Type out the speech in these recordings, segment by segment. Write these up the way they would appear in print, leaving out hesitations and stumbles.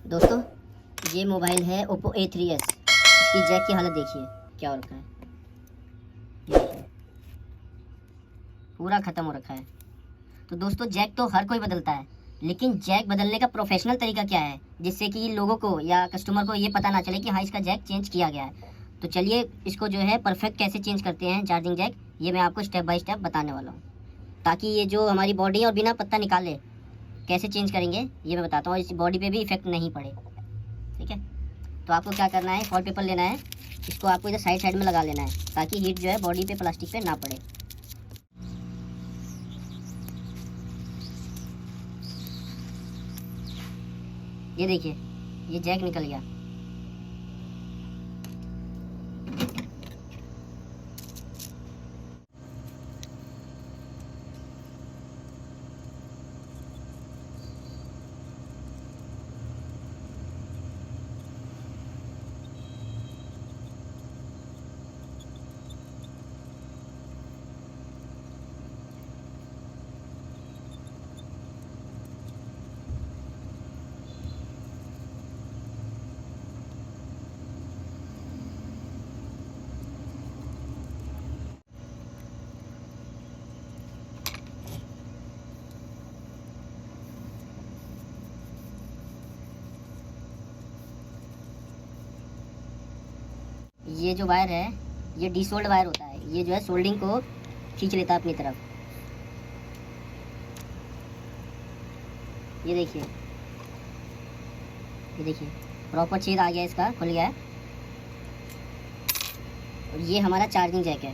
दोस्तों ये मोबाइल है ओप्पो A3s। इसकी जैक की हालत देखिए क्या हो रखा है, ये देखिए पूरा ख़त्म हो रखा है। तो दोस्तों जैक तो हर कोई बदलता है, लेकिन जैक बदलने का प्रोफेशनल तरीका क्या है जिससे कि लोगों को या कस्टमर को ये पता ना चले कि हाँ इसका जैक चेंज किया गया है। तो चलिए इसको जो है परफेक्ट कैसे चेंज करते हैं चार्जिंग जैक, ये मैं आपको स्टेप बाय स्टेप बताने वाला हूँ, ताकि ये जो हमारी बॉडी है और बिना पत्ता निकाले कैसे चेंज करेंगे ये मैं बताता हूँ, इस बॉडी पे भी इफेक्ट नहीं पड़े। ठीक है, तो आपको क्या करना है, फॉil पेपर लेना है, इसको आपको इधर साइड साइड में लगा लेना है ताकि हीट जो है बॉडी पे प्लास्टिक पे ना पड़े। ये देखिए ये जैक निकल गया। ये जो वायर है ये डीसोल्ड वायर होता है, ये जो है सोल्डिंग को खींच लेता है अपनी तरफ। ये देखिए प्रॉपर छेद आ गया, इसका खुल गया है। और ये हमारा चार्जिंग जैक है।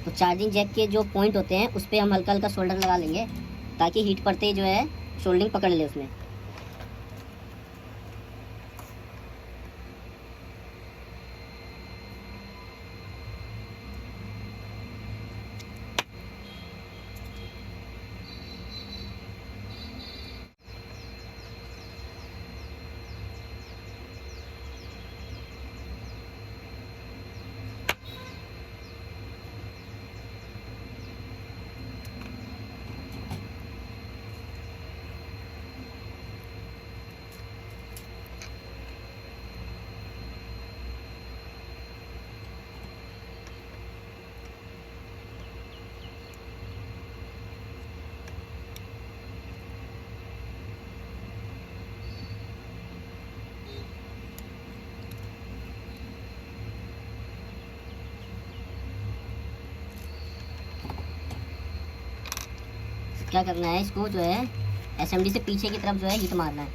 तो चार्जिंग जैक के जो पॉइंट होते हैं उस पर हम हल्का हल्का सोल्डर लगा लेंगे ताकि हीट पड़ते ही जो है सोल्डिंग पकड़ ले उसमें। क्या करना है, इसको जो है एसएमडी से पीछे की तरफ जो है हीट मारना है।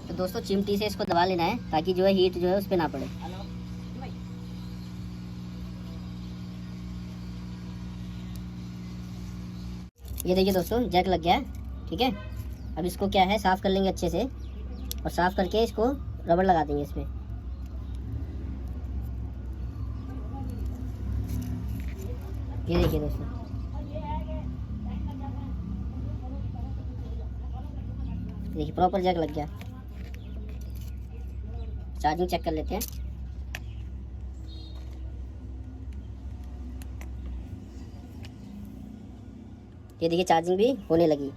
तो दोस्तों चिमटी से इसको दबा लेना है ताकि जो है हीट जो है उस पर ना पड़े। ये देखिए दोस्तों जैक लग गया है। ठीक है, अब इसको क्या है साफ़ कर लेंगे अच्छे से, और साफ़ करके इसको रबड़ लगा देंगे इस पर। ये देखिए दोस्तों देखिए प्रॉपर जैक लग गया। चार्जिंग चेक कर लेते हैं। ये देखिए चार्जिंग भी होने लगी।